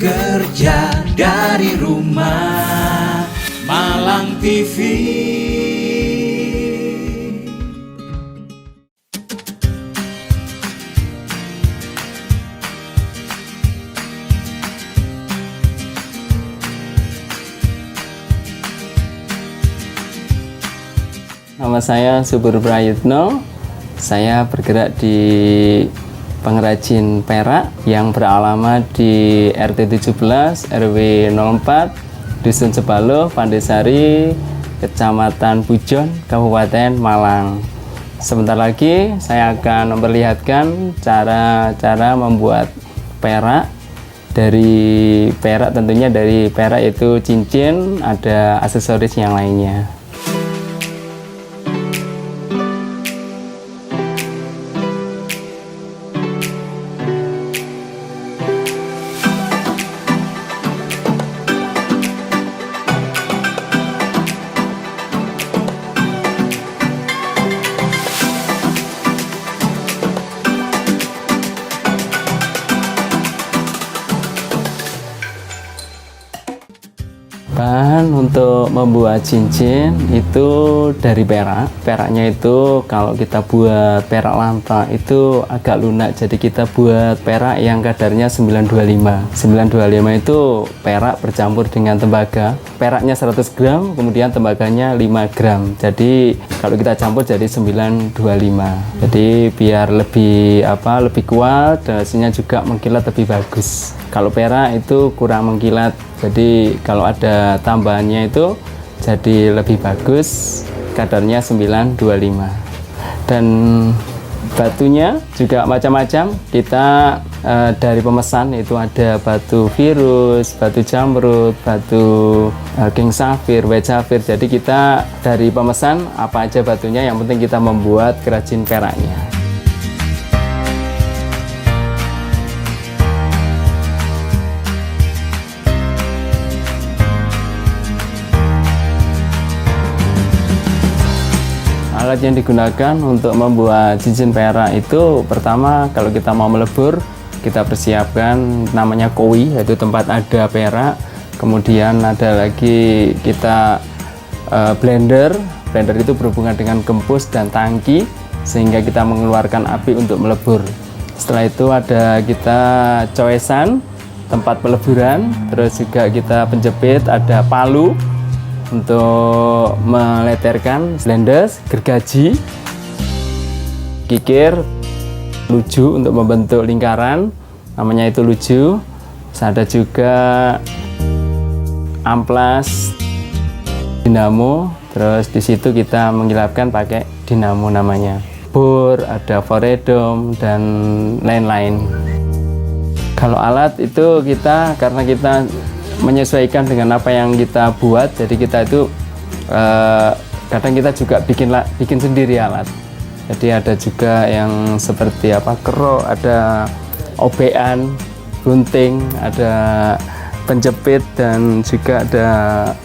Kerja dari rumah, Malang TV. Nama saya Subur Prayitno. Saya bergerak di pengrajin perak yang beralamat di RT 17 RW 04 Dusun Sebalo, Pandesari, Kecamatan Pujon, Kabupaten Malang. Sebentar lagi saya akan memperlihatkan cara membuat perak. Dari perak, tentunya dari perak itu cincin, ada aksesoris yang lainnya. Bahan untuk membuat cincin itu dari perak. Peraknya itu kalau kita buat perak lanta itu agak lunak, jadi kita buat perak yang kadarnya 925. 925 itu perak bercampur dengan tembaga. Peraknya 100 gram, kemudian tembaganya 5 gram. Jadi kalau kita campur jadi 925. Jadi biar lebih kuat dan hasilnya juga mengkilat lebih bagus. Kalau perak itu kurang mengkilat, jadi kalau ada tambahannya itu jadi lebih bagus, kadarnya 925. Dan batunya juga macam-macam. Kita dari pemesan itu ada batu virus, batu jamrut, batu king safir, white safir. Jadi kita dari pemesan apa aja batunya, yang penting kita membuat kerajin peraknya. Alat yang digunakan untuk membuat cincin perak itu, pertama kalau kita mau melebur, kita persiapkan namanya koi, yaitu tempat ada perak. Kemudian ada lagi kita blender. Blender itu berhubungan dengan gempus dan tangki, sehingga kita mengeluarkan api untuk melebur. Setelah itu ada kita coesan, tempat peleburan. Terus juga kita penjepit, ada palu untuk meleterkan, blendes, gergaji, kikir, luju untuk membentuk lingkaran, namanya itu luju. Terus ada juga amplas, dinamo. Terus di situ kita mengilapkan pakai dinamo namanya. Bor, ada foredom dan lain-lain. Kalau alat itu karena kita menyesuaikan dengan apa yang kita buat, jadi kita itu kadang kita juga bikin sendiri alat. Jadi ada juga yang seperti kerok, ada obekan, gunting, ada penjepit, dan juga ada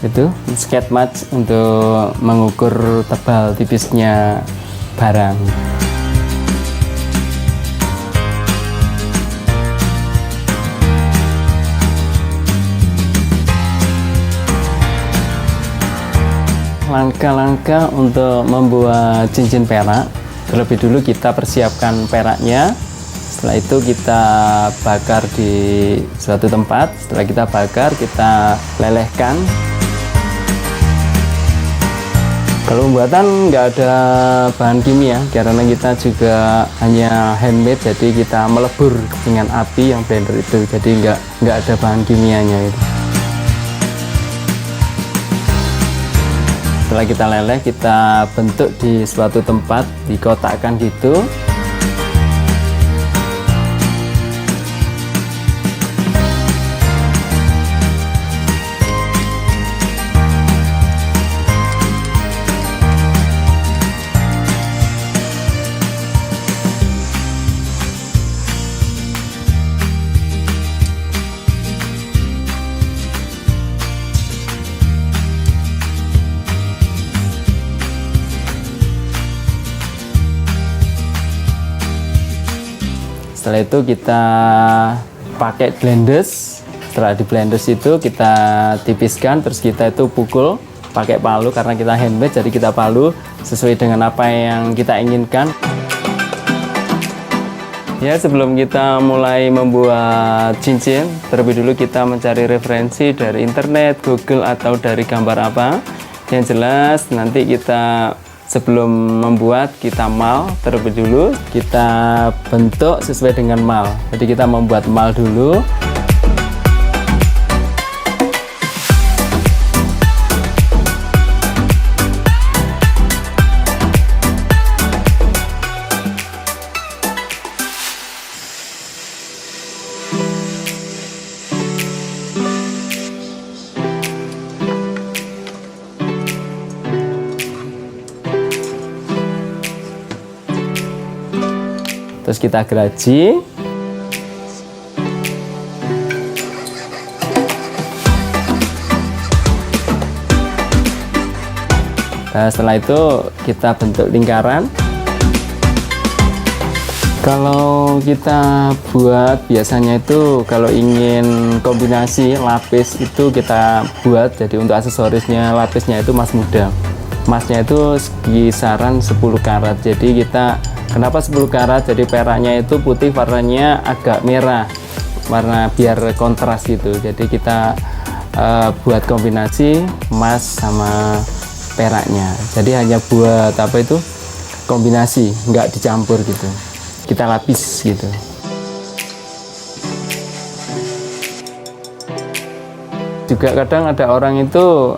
itu skate match untuk mengukur tebal tipisnya barang. Langkah-langkah untuk membuat cincin perak. Terlebih dulu kita persiapkan peraknya. Setelah itu kita bakar di suatu tempat. Setelah kita bakar, kita lelehkan. Kalau pembuatan nggak ada bahan kimia, karena kita juga hanya handmade, jadi kita melebur dengan api yang blender itu. Jadi nggak ada bahan kimianya itu. Setelah kita leleh, kita bentuk di suatu tempat, dikotakkan gitu. Setelah itu kita pakai blendes. Setelah di blender itu kita tipiskan, terus kita itu pukul pakai palu karena kita handmade, jadi kita palu sesuai dengan apa yang kita inginkan. Ya, sebelum kita mulai membuat cincin, terlebih dulu kita mencari referensi dari internet, Google, atau dari gambar apa. Yang jelas nanti kita sebelum membuat kita mal terlebih dulu, kita bentuk sesuai dengan mal. Jadi kita membuat mal dulu. Terus kita geraji. Nah, setelah itu kita bentuk lingkaran. Kalau kita buat biasanya itu kalau ingin kombinasi lapis itu kita buat, jadi untuk aksesorisnya lapisnya itu emas muda. Emasnya itu kisaran 10 karat. Jadi kita kenapa 10 karat? Jadi peraknya itu putih, warnanya agak merah, warna biar kontras gitu. Jadi kita buat kombinasi emas sama peraknya. Jadi hanya buat apa itu kombinasi, nggak dicampur gitu. Kita lapis gitu. Juga kadang ada orang itu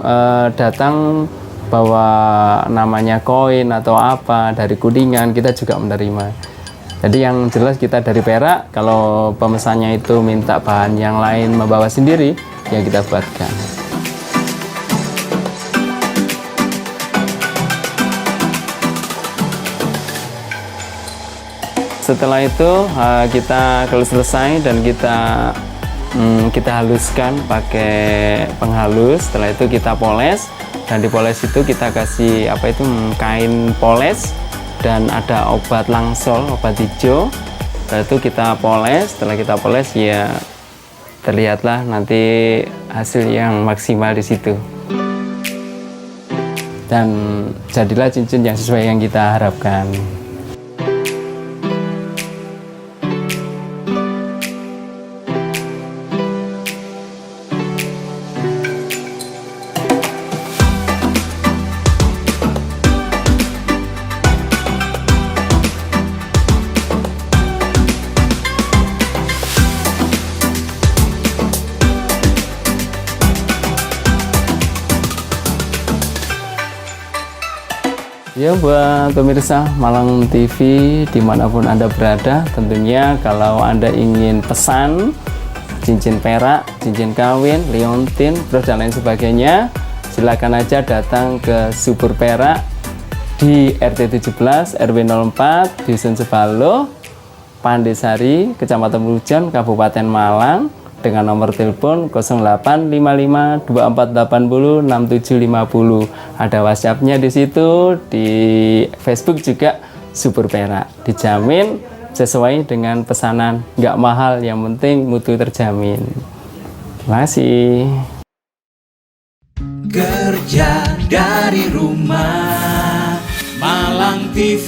datang bawa namanya koin atau apa dari Kuningan, kita juga menerima. Jadi yang jelas kita dari perak. Kalau pemesannya itu minta bahan yang lain membawa sendiri, ya kita buatkan. Setelah itu kita kalau selesai dan kita haluskan pakai penghalus. Setelah itu kita poles. Dan di poles itu kita kasih apa itu kain poles dan ada obat langsol, obat hijau. Setelah itu kita poles. Setelah kita poles ya terlihatlah nanti hasil yang maksimal di situ. Dan jadilah cincin yang sesuai yang kita harapkan. Ya, buat pemirsa Malang TV dimanapun Anda berada, tentunya kalau Anda ingin pesan cincin perak, cincin kawin, liontin, terus dan lain sebagainya, silakan aja datang ke Subur Perak di RT 17 RW 04 Dusun Sebalo, Pandesari, Kecamatan Lujan, Kabupaten Malang, dengan nomor telepon 085524806750. Ada WhatsApp-nya di situ, di Facebook juga Subur Perak. Dijamin sesuai dengan pesanan, nggak mahal, yang penting mutu terjamin. Terima kasih. Kerja dari rumah, Malang TV.